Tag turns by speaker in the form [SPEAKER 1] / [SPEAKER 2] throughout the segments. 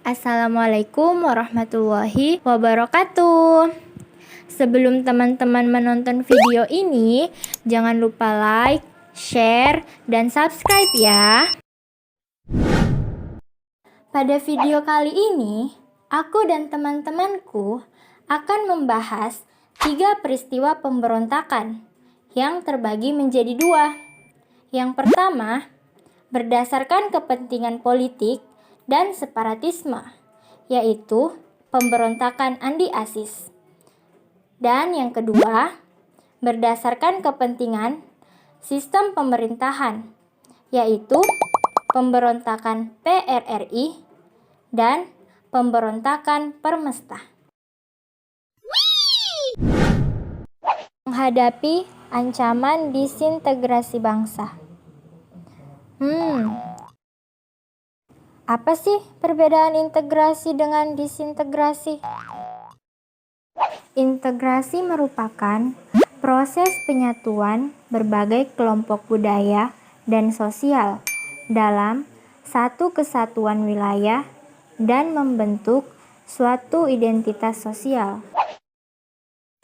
[SPEAKER 1] Assalamualaikum warahmatullahi wabarakatuh. Sebelum teman-teman menonton video ini, jangan lupa like, share, dan subscribe ya. Pada video kali ini, aku dan teman-temanku akan membahas 3 peristiwa pemberontakan yang terbagi menjadi 2. Yang pertama, berdasarkan kepentingan politik dan separatisme, yaitu pemberontakan Andi Aziz. Dan yang kedua, berdasarkan kepentingan sistem pemerintahan, yaitu pemberontakan PRRI dan pemberontakan Permesta. Menghadapi ancaman disintegrasi bangsa. Apa sih perbedaan integrasi dengan disintegrasi? Integrasi merupakan proses penyatuan berbagai kelompok budaya dan sosial dalam satu kesatuan wilayah dan membentuk suatu identitas sosial.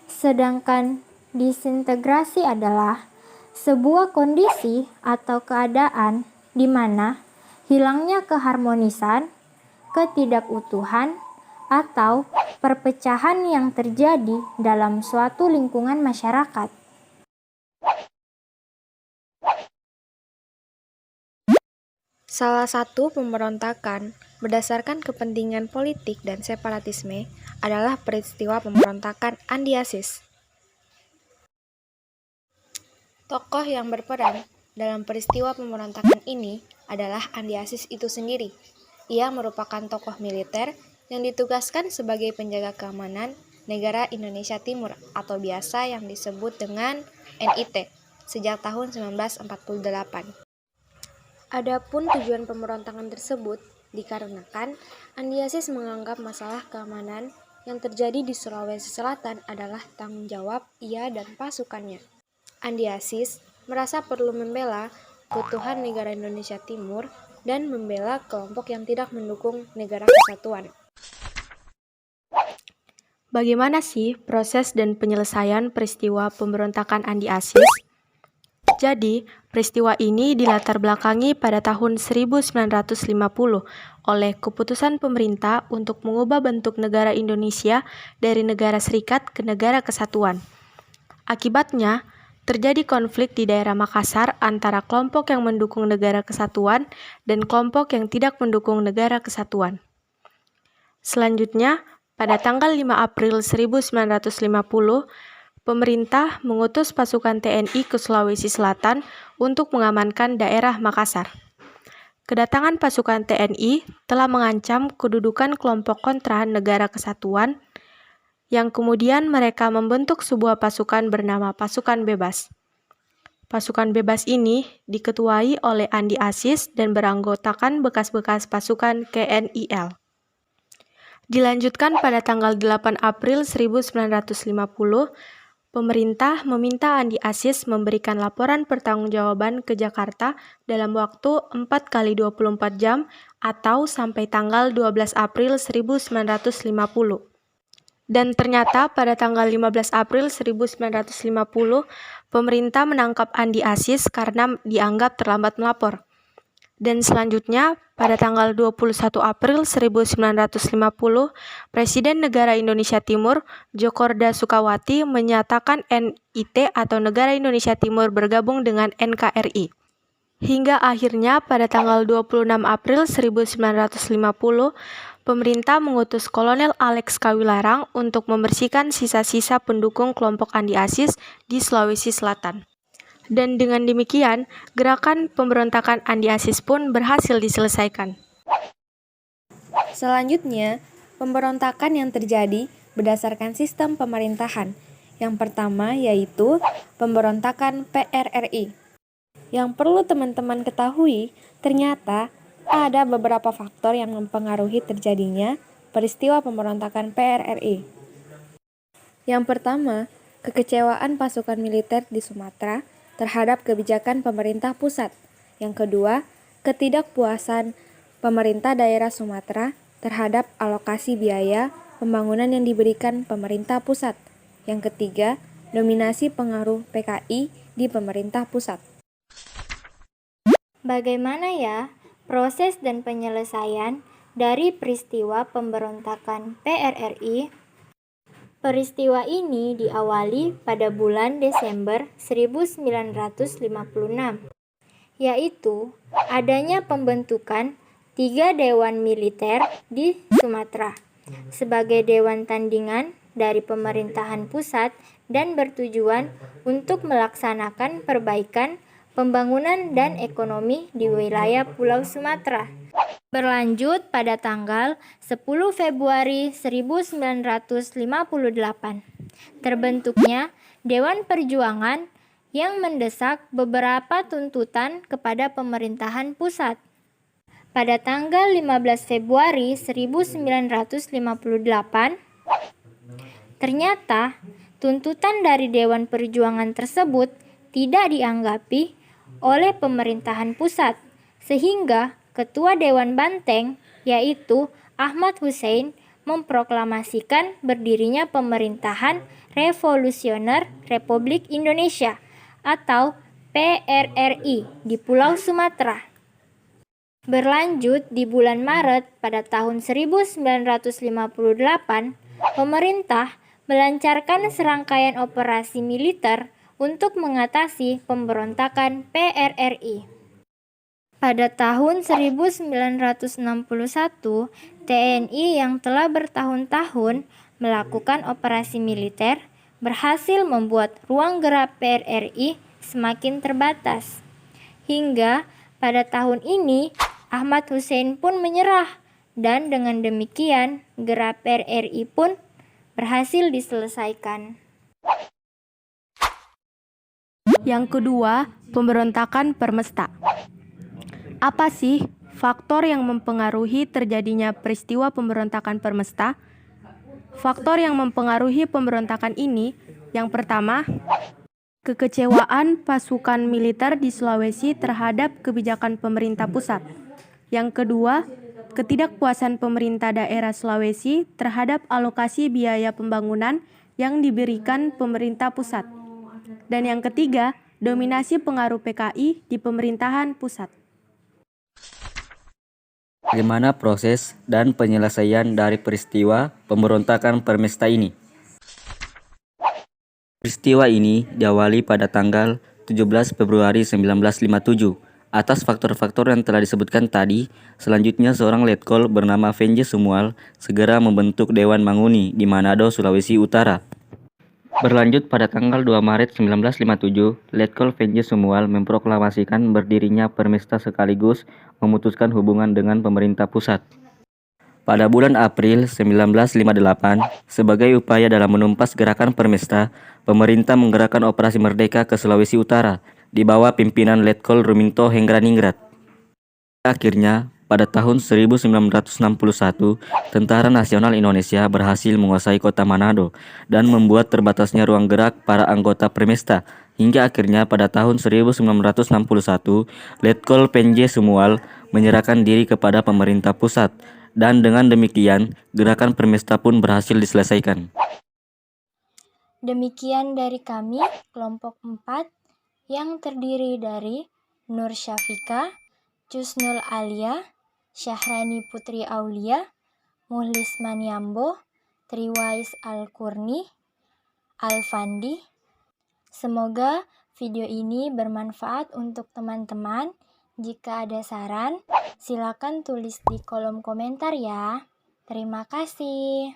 [SPEAKER 1] Sedangkan disintegrasi adalah sebuah kondisi atau keadaan di mana hilangnya keharmonisan, ketidakutuhan, atau perpecahan yang terjadi dalam suatu lingkungan masyarakat.
[SPEAKER 2] Salah satu pemberontakan berdasarkan kepentingan politik dan separatisme adalah peristiwa pemberontakan Andi Aziz. Tokoh yang berperan dalam peristiwa pemberontakan ini adalah Andi Aziz itu sendiri. Ia merupakan tokoh militer yang ditugaskan sebagai penjaga keamanan negara Indonesia Timur atau biasa yang disebut dengan NIT sejak tahun 1948. Adapun tujuan pemberontakan tersebut dikarenakan Andi Aziz menganggap masalah keamanan yang terjadi di Sulawesi Selatan adalah tanggung jawab ia dan pasukannya. Andi Aziz merasa perlu membela keutuhan negara Indonesia Timur dan membela kelompok yang tidak mendukung negara kesatuan. Bagaimana sih proses dan penyelesaian peristiwa pemberontakan Andi Aziz? Jadi, peristiwa ini dilatar belakangi pada tahun 1950 oleh keputusan pemerintah untuk mengubah bentuk negara Indonesia dari negara serikat ke negara kesatuan. Akibatnya, terjadi konflik di daerah Makassar antara kelompok yang mendukung negara kesatuan dan kelompok yang tidak mendukung negara kesatuan. Selanjutnya, pada tanggal 5 April 1950, pemerintah mengutus pasukan TNI ke Sulawesi Selatan untuk mengamankan daerah Makassar. Kedatangan pasukan TNI telah mengancam kedudukan kelompok kontra negara kesatuan, yang kemudian mereka membentuk sebuah pasukan bernama Pasukan Bebas. Pasukan Bebas ini diketuai oleh Andi Aziz dan beranggotakan bekas-bekas pasukan KNIL. Dilanjutkan pada tanggal 8 April 1950, pemerintah meminta Andi Aziz memberikan laporan pertanggungjawaban ke Jakarta dalam waktu 4x24 jam atau sampai tanggal 12 April 1950. Dan ternyata pada tanggal 15 April 1950, pemerintah menangkap Andi Aziz karena dianggap terlambat melapor. Dan selanjutnya, pada tanggal 21 April 1950, Presiden Negara Indonesia Timur, Djokorda Sukawati, menyatakan NIT atau Negara Indonesia Timur bergabung dengan NKRI. Hingga akhirnya pada tanggal 26 April 1950, pemerintah mengutus Kolonel Alex Kawilarang untuk membersihkan sisa-sisa pendukung kelompok Andi Aziz di Sulawesi Selatan. Dan dengan demikian, gerakan pemberontakan Andi Aziz pun berhasil diselesaikan. Selanjutnya, pemberontakan yang terjadi berdasarkan sistem pemerintahan. Yang pertama yaitu pemberontakan PRRI. Yang perlu teman-teman ketahui, ternyata ada beberapa faktor yang mempengaruhi terjadinya peristiwa pemberontakan PRRI. Yang pertama, kekecewaan pasukan militer di Sumatera terhadap kebijakan pemerintah pusat. Yang kedua, ketidakpuasan pemerintah daerah Sumatera
[SPEAKER 3] terhadap alokasi biaya pembangunan yang diberikan pemerintah pusat. Yang ketiga, dominasi pengaruh PKI di pemerintah pusat.
[SPEAKER 1] Bagaimana ya proses dan penyelesaian dari peristiwa pemberontakan PRRI? Peristiwa ini diawali pada bulan Desember 1956, yaitu adanya pembentukan 3 dewan militer di Sumatera sebagai dewan tandingan dari pemerintahan pusat dan bertujuan untuk melaksanakan perbaikan, pembangunan, dan ekonomi di wilayah Pulau Sumatera. Berlanjut pada tanggal 10 Februari 1958, terbentuknya Dewan Perjuangan yang mendesak beberapa tuntutan kepada pemerintahan pusat. Pada tanggal 15 Februari 1958, ternyata tuntutan dari Dewan Perjuangan tersebut tidak dianggapi oleh pemerintahan pusat, sehingga Ketua Dewan Banteng, yaitu Ahmad Hussein, memproklamasikan berdirinya Pemerintahan Revolusioner Republik Indonesia atau PRRI di Pulau Sumatera. Berlanjut di bulan Maret pada tahun 1958, pemerintah melancarkan serangkaian operasi militer untuk mengatasi pemberontakan PRRI. Pada tahun 1961, TNI yang telah bertahun-tahun melakukan operasi militer berhasil membuat ruang gerak PRRI semakin terbatas. Hingga pada tahun ini, Ahmad Hussein pun menyerah, dan dengan demikian gerak PRRI pun berhasil diselesaikan.
[SPEAKER 2] Yang kedua, pemberontakan Permesta. Apa sih faktor yang mempengaruhi terjadinya peristiwa pemberontakan Permesta? Faktor yang mempengaruhi pemberontakan ini, yang pertama, kekecewaan pasukan militer di Sulawesi terhadap kebijakan pemerintah pusat. Yang kedua, ketidakpuasan pemerintah daerah Sulawesi terhadap alokasi biaya pembangunan yang diberikan pemerintah pusat. Dan yang ketiga, dominasi pengaruh PKI di pemerintahan pusat.
[SPEAKER 4] Bagaimana proses dan penyelesaian dari peristiwa pemberontakan Permesta ini? Peristiwa ini diawali pada tanggal 17 Februari 1957. Atas faktor-faktor yang telah disebutkan tadi, selanjutnya seorang letkol bernama Venje Sumual segera membentuk Dewan Manguni di Manado, Sulawesi Utara. Berlanjut pada tanggal 2 Maret 1957, Letkol Venje Sumual memproklamasikan berdirinya Permesta sekaligus memutuskan hubungan dengan pemerintah pusat. Pada bulan April 1958, sebagai upaya dalam menumpas gerakan Permesta, pemerintah menggerakkan Operasi Merdeka ke Sulawesi Utara di bawah pimpinan Letkol Ruminto Henggraningrat. Akhirnya, pada tahun 1961, Tentara Nasional Indonesia berhasil menguasai kota Manado dan membuat terbatasnya ruang gerak para anggota Permesta. Hingga akhirnya pada tahun 1961, Letkol Venje Sumual menyerahkan diri kepada pemerintah pusat. Dan dengan demikian, gerakan Permesta pun berhasil diselesaikan.
[SPEAKER 1] Demikian dari kami, kelompok 4, yang terdiri dari Nur Syafika, Jusnul Alia, Syahrani Putri Aulia, Muhlis Maniambo, Triwais Al-Kurni, Alfandi. Semoga video ini bermanfaat untuk teman-teman. Jika ada saran, silakan tulis di kolom komentar ya. Terima kasih.